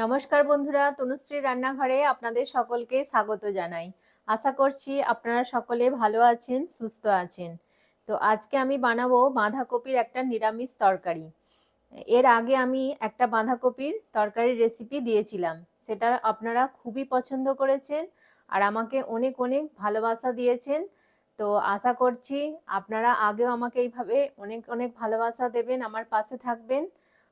নমস্কার বন্ধুরা, তনুশ্রী রান্নাঘরে আপনাদের সকলকে স্বাগত জানাই। আশা করছি আপনারা সকলে ভালো আছেন, সুস্থ আছেন। তো আজকে আমি বানাবো বাঁধাকপির একটা নিরামিষ তরকারি। এর আগে আমি একটা বাঁধাকপির তরকারির রেসিপি দিয়েছিলাম, সেটা আপনারা খুবই পছন্দ করেছেন আর আমাকে অনেক অনেক ভালোবাসা দিয়েছেন। তো আশা করছি আপনারা আগেও আমাকে এইভাবে অনেক অনেক ভালোবাসা দেবেন, আমার পাশে থাকবেন।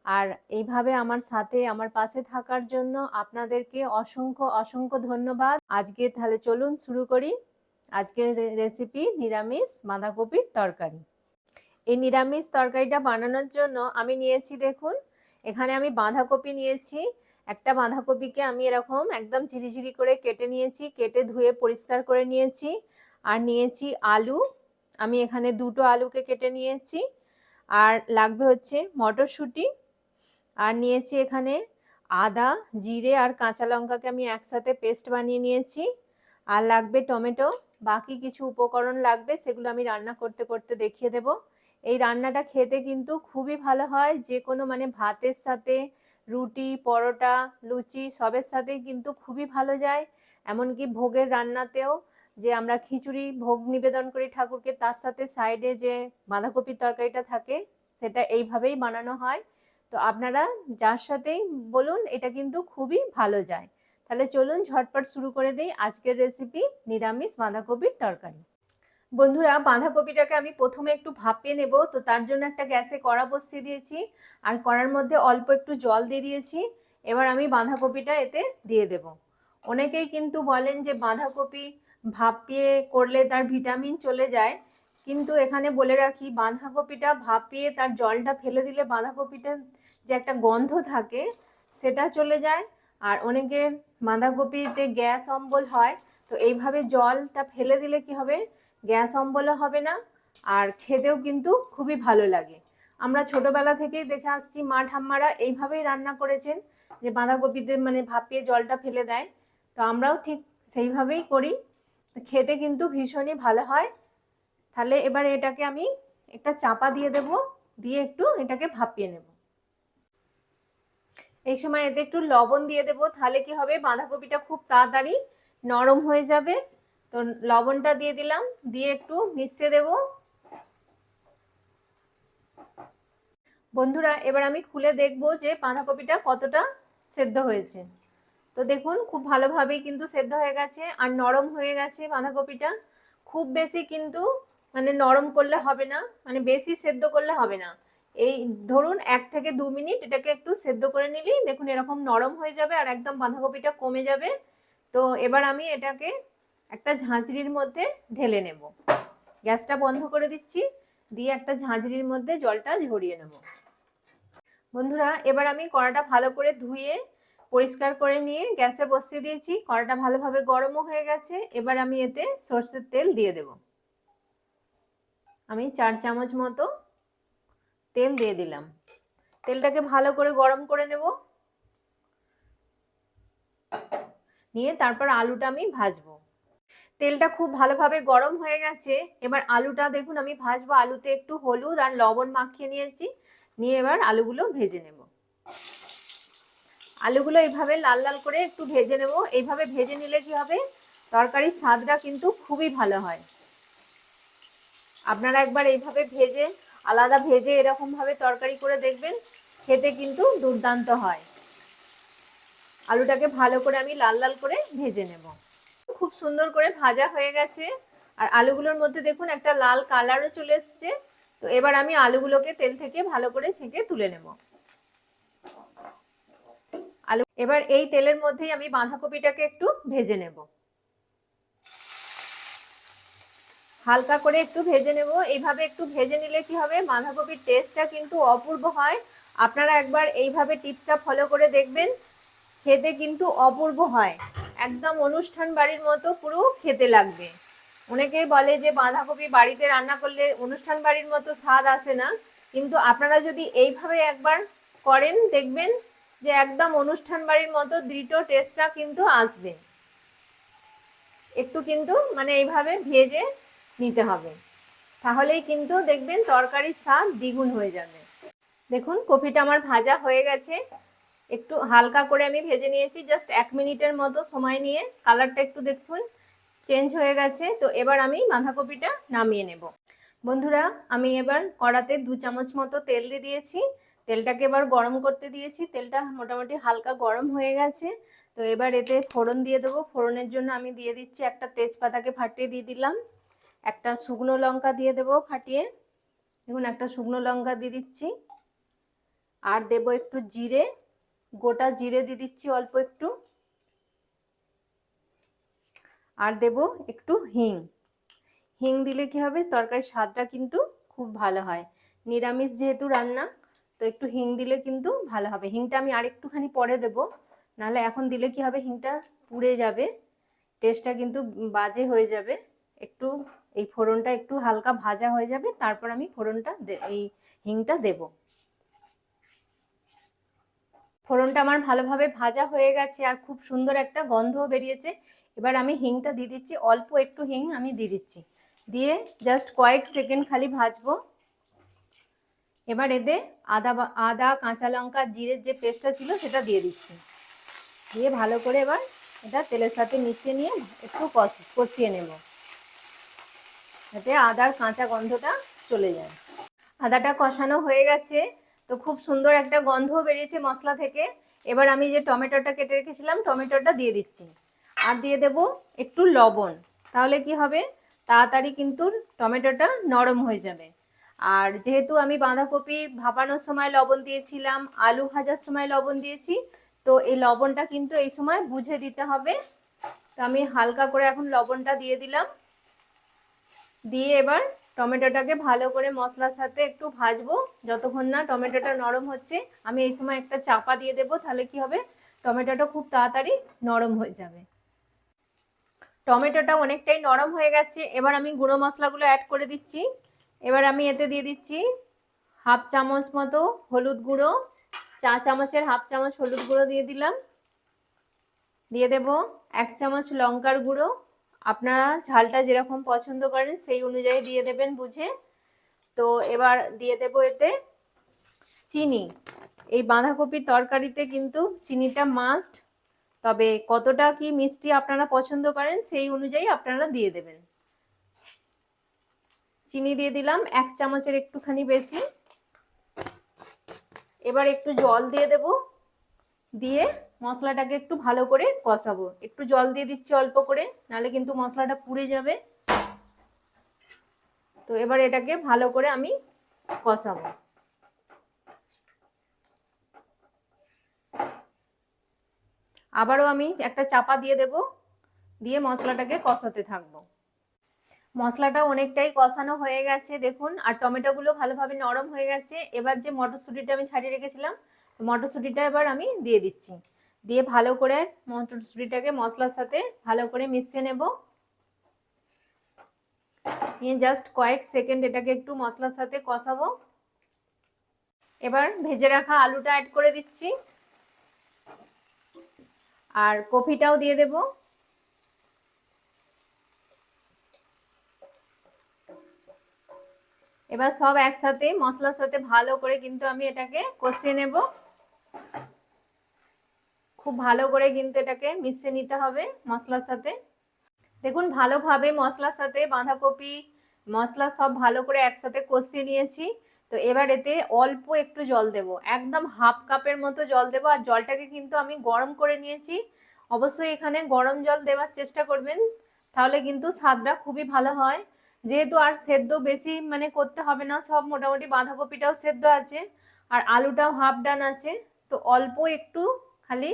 আর এইভাবে আমার সাথে আমার পাশে থাকার জন্য আপনাদেরকে অসংখ্য অসংখ্য ধন্যবাদ। আজকে তাহলে চলুন শুরু করি আজকের রেসিপি, নিরামিষ বাঁধাকপির তরকারি। এই নিরামিষ তরকারিটা বানানোর জন্য আমি নিয়েছি, দেখুন এখানে আমি বাঁধাকপি নিয়েছি। একটা বাঁধাকপিকে আমি এরকম একদম ঝিরিঝিরি করে কেটে নিয়েছি, কেটে ধুয়ে পরিষ্কার করে নিয়েছি। আর নিয়েছি আলু, আমি এখানে দুটো আলুকে কেটে নিয়েছি। আর লাগবে হচ্ছে মটরশুঁটি। আর নিয়েছি এখানে আদা, জিরে আর কাঁচা লঙ্কাকে আমি একসাথে পেস্ট বানিয়ে নিয়েছি। আর লাগবে টমেটো। বাকি কিছু উপকরণ লাগবে, সেগুলো আমি রান্না করতে করতে দেখিয়ে দেব। এই রান্নাটা খেতে কিন্তু খুবই ভালো হয়, যে কোনো মানে ভাতের সাথে, রুটি, পরোটা, লুচি সবের সাথে কিন্তু খুবই ভালো যায়। এমনকি ভোগের রান্নাতেও, যে আমরা খিচুড়ি ভোগ নিবেদন করি ঠাকুরকে, তার সাথে সাইডে যে বাঁধাকপির তরকারিটা থাকে সেটা এইভাবেই বানানো হয়। তো আপনারা যার সাথেই বলুন, এটা কিন্তু খুবই ভালো যায়। তাহলে চলুন ঝটপট শুরু করে দিই আজকের রেসিপি, নিরামিষ বাঁধাকপির তরকারি। বন্ধুরা, বাঁধাকপিটাকে আমি প্রথমে একটু ভাপিয়ে নেব। তো তার জন্য একটা গ্যাসে কড়া বসিয়ে দিয়েছি, আর কড়ার মধ্যে অল্প একটু জল দিয়ে দিয়েছি। এবার আমি বাঁধাকপিটা এতে দিয়ে দেব। অনেকেই কিন্তু বলেন যে বাঁধাকপি ভাপিয়ে করলে তার ভিটামিন চলে যায়, কিন্তু এখানে বলে রাখি, বাঁধাকপিটা ভাপিয়ে তার জলটা ফেলে দিলে বাঁধাকপিটার যে একটা গন্ধ থাকে সেটা চলে যায়। আর অনেকের বাঁধাকপিতে গ্যাস অম্বল হয়, তো এইভাবে জলটা ফেলে দিলে কি হবে, গ্যাস অম্বলও হবে না, আর খেতেও কিন্তু খুবই ভালো লাগে। আমরা ছোটবেলা থেকেই দেখে আসছি, মা ঠাম্মারা এইভাবেই রান্না করেছেন, যে বাঁধাকপিতে মানে ভাপিয়ে জলটা ফেলে দেয়। তো আমরাও ঠিক সেইভাবেই করি, খেতে কিন্তু ভীষণই ভালো হয়। তাহলে এবার এটাকে আমি একটা চাপা দিয়ে দেব, দিয়ে একটু এটাকে ভাপিয়ে নেব। এই সময় এতে একটু লবণ দিয়ে দেব, তাহলে কি হবে, বাঁধাকপিটা খুব তাড়াতাড়ি নরম হয়ে যাবে। তো লবণটা দিয়ে দিলাম, দিয়ে একটু মিশিয়ে দেব। বন্ধুরা, এবার আমি খুলে দেখব যে বাঁধাকপিটা কতটা সেদ্ধ হয়েছে। তো দেখুন, খুব ভালোভাবেই কিন্তু সেদ্ধ হয়ে গেছে আর নরম হয়ে গেছে বাঁধাকপিটা। খুব বেশি কিন্তু মানে নরম করলে হবে না, মানে বেশি সেদ্ধ করলে হবে না। এই ধরুন 1 থেকে 2 মিনিট এটাকে একটু সেদ্ধ করে নিলেই দেখুন এরকম নরম হয়ে যাবে আর একদম বাঁধাকপিটা কমে যাবে। তো এবার আমি এটাকে একটা ঝাঁঝরির মধ্যে ঢেলে নেব। গ্যাসটা বন্ধ করে দিচ্ছি, দিয়ে একটা ঝাঁঝরির মধ্যে জলটা ঝরিয়ে নেব। বন্ধুরা, এবার আমি কড়াটা ভালো করে ধুয়ে পরিষ্কার করে নিয়ে গ্যাসে বসিয়ে দিয়েছি। কড়াটা ভালোভাবে গরমও হয়ে গেছে। এবার আমি এতে সরষের তেল দিয়ে দেব। আমি 4 চামচ মতো তেল দিয়ে দিলাম। তেলটাকে ভালো করে গরম করে নেব, নিয়ে তারপর আলুটা আমি ভাজবো। তেলটা খুব ভালোভাবে গরম হয়ে গেছে। এবার আলুটা দেখুন আমি ভাজবো। আলুতে একটু হলুদ আর লবণ মাখিয়ে নিয়েছি, নিয়ে এবার আলুগুলো ভেজে নেব। আলুগুলো এইভাবে লাল লাল করে একটু ভেজে নেব। এইভাবে ভেজে নিলে কি হবে, তরকারির স্বাদটা কিন্তু খুবই ভালো হয়। আপনারা একবার এইভাবে ভেজে, আলাদা ভেজে এরকম ভাবে তরকারি করে দেখবেন, খেতে কিন্তু দুর্দান্ত হয়। আলুটাকে ভালো করে আমি লাল লাল করে ভেজে নেব। খুব সুন্দর করে ভাজা হয়ে গেছে, আর আলুগুলোর মধ্যে দেখুন একটা লাল কালারও চলে এসছে। তো এবার আমি আলুগুলোকে তেল থেকে ভালো করে ছেঁকে তুলে নেব। আলু এবার এই তেলের মধ্যেই আমি বাঁধাকপিটাকে একটু ভেজে নেব। হালকা করে একটু ভেজে নেব। এইভাবে একটু ভেজে নিলে কি হবে, বাঁধাকপির টেস্টটা কিন্তু অপূর্ব হয়। আপনারা একবার এইভাবে টিপসটা ফলো করে দেখবেন, খেতে কিন্তু অপূর্ব হয়, একদম অনুষ্ঠান বাড়ির মতো পুরো খেতে লাগবে। অনেকেই বলে যে বাঁধাকপি বাড়িতে রান্না করলে অনুষ্ঠান বাড়ির মতো স্বাদ আসে না, কিন্তু আপনারা যদি এইভাবে একবার করেন দেখবেন যে একদম অনুষ্ঠান বাড়ির মতো দৃঢ় টেস্টটা কিন্তু আসবে। একটু কিন্তু মানে এইভাবে ভেজে নিতে হবে, তাহলেই কিন্তু দেখবেন তরকারির স্বাদ দ্বিগুণ হয়ে যাবে। দেখুন কপিটা আমার ভাজা হয়ে গেছে। একটু হালকা করে আমি ভেজে নিয়েছি, জাস্ট 1 মিনিটের মতো সময় নিয়ে। কালারটা একটু দেখুন চেঞ্জ হয়ে গেছে। তো এবার আমি বাঁধাকপিটা নামিয়ে নেব। বন্ধুরা, আমি এবার কড়াতে 2 চামচ মতো তেল দিয়ে দিয়েছি। তেলটাকে এবার গরম করতে দিয়েছি। তেলটা মোটামুটি হালকা গরম হয়ে গেছে। তো এবার এতে ফোড়ন দিয়ে দেবো। ফোড়নের জন্য আমি দিয়ে দিচ্ছি একটা তেজপাতাকে ফাটিয়ে দিয়ে দিলাম, একটা শুকনো লঙ্কা দিয়ে দেবো ফাটিয়ে। দেখুন একটা শুকনো লঙ্কা দিয়ে দিচ্ছি, আর দেবো একটু জিরে, গোটা জিরে দিয়ে দিচ্ছি অল্প একটু, আর দেবো একটু হিং। হিং দিলে কি হবে, তরকারির স্বাদটা কিন্তু খুব ভালো হয়। নিরামিষ যেহেতু রান্না, তো একটু হিং দিলে কিন্তু ভালো হবে। হিংটা আমি আরেকটুখানি পরে দেবো, নাহলে এখন দিলে কি হবে, হিংটা পুড়ে যাবে, টেস্টটা কিন্তু বাজে হয়ে যাবে। একটু এই ফোড়নটা একটু হালকা ভাজা হয়ে যাবে, তারপর আমি ফোড়নটা এই হিংটা দেব। ফোড়নটা আমার ভালোভাবে ভাজা হয়ে গেছে আর খুব সুন্দর একটা গন্ধও বেরিয়েছে। এবার আমি হিংটা দিয়ে দিচ্ছি, অল্প একটু হিং আমি দিয়ে দিচ্ছি, দিয়ে জাস্ট কয়েক সেকেন্ড খালি ভাজবো। এবার এতে আদা কাঁচা লঙ্কা জিরের যে পেস্টটা ছিল সেটা দিয়ে দিচ্ছি, দিয়ে ভালো করে এবার এটা তেলের সাথে মিশিয়ে নিয়ে একটু কষিয়ে নেব, যাতে আদার কাঁচা গন্ধটা চলে যায়। আদাটা কষানো হয়ে গেছে, তো খুব সুন্দর একটা গন্ধ বেরিয়েছে মশলা থেকে। এবার আমি যে টমেটোটা কেটে রেখেছিলাম টমেটোটা দিয়ে দিচ্ছি, আর দিয়ে দেব একটু লবণ। তাহলে কি হবে, তাড়াতাড়ি কিন্তু টমেটোটা নরম হয়ে যাবে। আর যেহেতু আমি বাঁধাকপি ভাপানোর সময় লবণ দিয়েছিলাম, আলু ভাজার সময় লবণ দিয়েছি, তো এই লবণটা কিন্তু এই সময় বুঝে দিতে হবে। তো আমি হালকা করে এখন লবণটা দিয়ে দিলাম, দিয়ে এবার টমেটোটাকে ভালো করে মশলার সাথে একটু ভাজবো যতক্ষণ না টমেটোটা নরম হচ্ছে। আমি এই সময় একটা চাপা দিয়ে দেবো, তাহলে কি হবে, টমেটোটা খুব তাড়াতাড়ি নরম হয়ে যাবে। টমেটোটা অনেকটাই নরম হয়ে গেছে, এবার আমি গুঁড়ো মশলাগুলো অ্যাড করে দিচ্ছি। এবার আমি এতে দিয়ে দিচ্ছি হাফ চামচ মতো হলুদ গুঁড়ো, চা চামচের হাফ চামচ হলুদ গুঁড়ো দিয়ে দিলাম, দিয়ে দেব 1 চামচ লঙ্কার গুঁড়ো। আপনারা ঝালটা যেরকম পছন্দ করেন সেই অনুযায়ী দিয়ে দেবেন বুঝে। তো এবার দিয়ে দেব এতে চিনি। এই বাঁধাকপির তরকারিতে কিন্তু চিনিটা মাস্ট, তবে কতটা কি মিষ্টি আপনারা পছন্দ করেন সেই অনুযায়ী আপনারা দিয়ে দেবেন। চিনি দিয়ে দিলাম 1 চামচের একটুখানি বেশি। এবার একটু জল দিয়ে দেব, দিয়ে মশলাটাকে একটু ভালো করে কষাবো। একটু জল দিয়ে দিচ্ছি অল্প করে, নাহলে কিন্তু মশলাটা পুড়ে যাবে। তো এবার এটাকে ভালো করে আমি কষাবো। আবারও আমি একটা চাপা দিয়ে দেব, দিয়ে মশলাটাকে কষাতে থাকবো। মশলাটা অনেকটাই কষানো হয়ে গেছে দেখুন, আর টমেটোগুলো ভালোভাবে নরম হয়ে গেছে। এবার যে মটরশুঁটিটা আমি ছাড়িয়ে রেখেছিলাম, মটরশুঁটিটা এবার আমি দিয়ে দিচ্ছি, দিয়ে ভালো করে মটরশুঁটিটাকে মশলার সাথে ভালো করে মিশিয়ে নেব। নিয়ে জাস্ট কয়েক সেকেন্ড এটাকে একটু মশলার সাথে কষাবো। এবার ভেজে রাখা আলুটা অ্যাড করে দিচ্ছি, আর কপিটাও দিয়ে দেব। এবার সব একসাথে মশলার সাথে ভালো করে কিন্তু আমি এটাকে কষিয়ে নেব। খুব ভালো করে কিন্তু এটাকে মিশিয়ে নিতে হবে মশলার সাথে। দেখুন ভালোভাবে মশলার সাথে বাঁধাকপি মশলা সব ভালো করে একসাথে কষিয়ে নিয়েছি। তো এবার এতে অল্প একটু জল দেব, একদম হাফ কাপের মতো জল দেব। আর জলটাকে কিন্তু আমি গরম করে নিয়েছি। অবশ্যই এখানে গরম জল দেওয়ার চেষ্টা করবেন, তাহলে কিন্তু স্বাদটা খুবই ভালো হয়। যেহেতু আর সেদ্ধ বেশি মানে করতে হবে না, সব মোটামুটি বাঁধাকপিটাও সেদ্ধ আছে আর আলুটাও হাফ ডান আছে, তো অল্প একটু খালি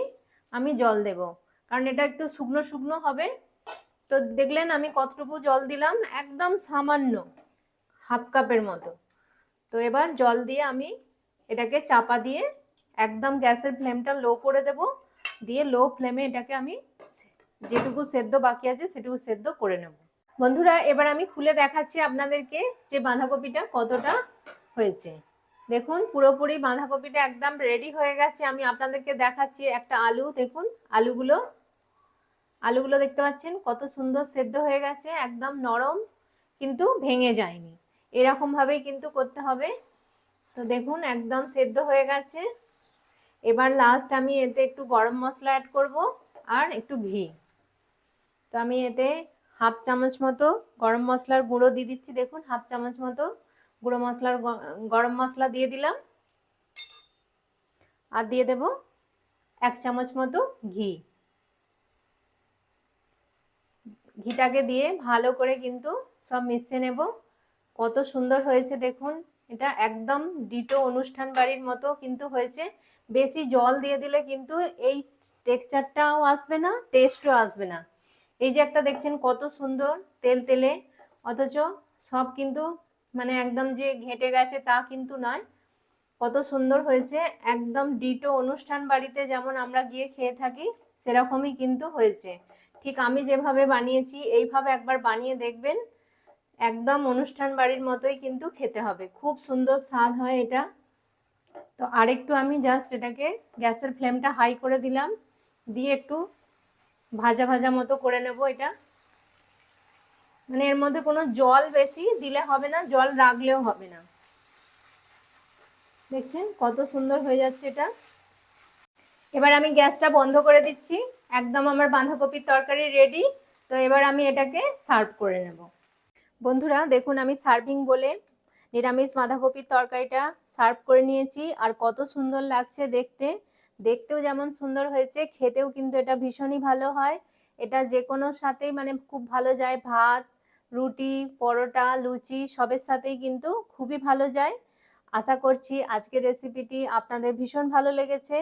আমি জল দেব, কারণ এটা একটু শুকনো শুকনো হবে। তো দেখলেন আমি কতটুকু জল দিলাম, একদম সামান্য হাফ কাপের মতো। তো এবার জল দিয়ে আমি এটাকে চাপা দিয়ে একদম গ্যাসের ফ্লেমটা লো করে দেব, দিয়ে লো ফ্লেমে এটাকে আমি যেটুকু সেদ্ধ বাকি আছে সেটুকু সেদ্ধ করে নেব। বন্ধুরা, এবার আমি খুলে দেখাচ্ছি আপনাদেরকে যে বাঁধাকপিটা কতটা হয়েছে। দেখুন পুরোপুরি বাঁধাকপিটা একদম রেডি হয়ে গেছে। আমি আপনাদেরকে দেখাচ্ছি একটা আলু, দেখুন আলুগুলো দেখতে পাচ্ছেন কত সুন্দর সেদ্ধ হয়ে গেছে, একদম নরম, কিন্তু ভেঙে যায়নি। এরকম ভাবেই কিন্তু করতে হবে। তো দেখুন একদম সেদ্ধ হয়ে গেছে। এবার লাস্ট আমি এতে একটু গরম মশলা অ্যাড করব আর একটু ঘি। তো আমি এতে হাফ চামচ মতো গরম মশলার গুঁড়ো দিয়ে দিচ্ছি, দেখুন হাফ চামচ মতো গুঁড়ো মশলার গরম মশলা দিয়ে দিলাম, আর দিয়ে দেব 1 চামচ মতো ঘি। ঘিটাকে দিয়ে ভালো করে কিন্তু সব মিশিয়ে নেব। কত সুন্দর হয়েছে দেখুন, এটা একদম ডিটো অনুষ্ঠান বাড়ির মতো কিন্তু হয়েছে। বেশি জল দিয়ে দিলে কিন্তু এই টেক্সচারটাও আসবে না, টেস্টও আসবে না। এই যে একটা দেখছেন কত সুন্দর তেল তেলে, অথচ সব কিন্তু মানে একদম যে ঘেঁটে গেছে তা কিন্তু নয়। কত সুন্দর হয়েছে, একদম ডিটো অনুষ্ঠান বাড়িতে যেমন আমরা গিয়ে খেয়ে থাকি সেরকমই কিন্তু হয়েছে। ঠিক আমি যেভাবে বানিয়েছি এইভাবে একবার বানিয়ে দেখবেন, একদম অনুষ্ঠান বাড়ির মতোই কিন্তু খেতে হবে, খুব সুন্দর স্বাদ হয় এটা। তো আরেকটু আমি জাস্ট এটাকে গ্যাসের ফ্লেমটা হাই করে দিলাম, দিয়ে একটু ভাজা ভাজা মতো করে নেব এটা। মানে এর মধ্যে কোনো জল বেশি দিলে হবে না, জল রাখলেও হবে না। দেখছেন কত সুন্দর হয়ে যাচ্ছে এটা। এবার আমি গ্যাসটা বন্ধ করে দিচ্ছি, একদম আমার বাঁধাকপির তরকারি রেডি। তো এবার আমি এটাকে সার্ভ করে নেব। বন্ধুরা দেখুন, আমি সার্ভিং বলে নিরামিষ বাঁধাকপির তরকারিটা সার্ভ করে নিয়েছি, আর কত সুন্দর লাগছে দেখতে। দেখতেও যেমন সুন্দর হয়েছে, খেতেও কিন্তু এটা ভীষণই ভালো হয়। এটা যে কোনো সাথেই মানে খুব ভালো যায়, ভাত, রুটি, পরোটা, লুচি সবের সাথেই কিন্তু খুবই ভালো যায়। আশা করছি আজকের রেসিপিটি আপনাদের ভীষণ ভালো লেগেছে,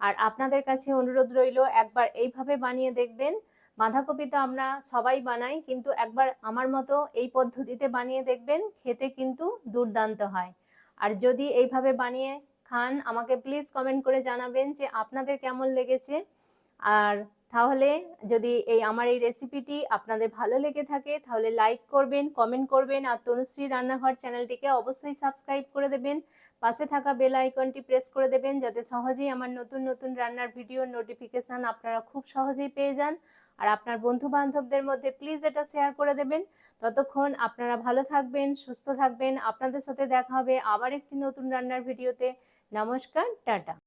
আর আপনাদের কাছে অনুরোধ রইল একবার এইভাবে বানিয়ে দেখবেন। বাঁধাকপি তো আমরা সবাই বানাই, কিন্তু একবার আমার মতো এই পদ্ধতিতে বানিয়ে দেখবেন, খেতে কিন্তু দুর্দান্ত হয়। আর যদি এইভাবে বানিয়ে খান আমাকে প্লিজ কমেন্ট করে জানাবেন যে আপনাদের কেমন লেগেছে। আর তাহলে যদি আমার এই রেসিপিটি আপনাদের ভালো লেগে থাকে তাহলে লাইক করবেন, কমেন্ট করবেন, আর তনুশ্রী রান্নাঘর চ্যানেলটিকে অবশ্যই সাবস্ক্রাইব করে দেবেন। পাশে থাকা বেল আইকনটি প্রেস করে দেবেন যাতে সহজেই আমার নতুন নতুন রান্নার ভিডিওর নোটিফিকেশান আপনারা খুব সহজেই পেয়ে যান। আর আপনার বন্ধু বান্ধবদের মধ্যে প্লিজ এটা শেয়ার করে দেবেন। ততক্ষণ আপনারা ভালো থাকবেন, সুস্থ থাকবেন। আপনাদের সাথে দেখা হবে আবার একটি নতুন রান্নার ভিডিওতে। নমস্কার, টাটা।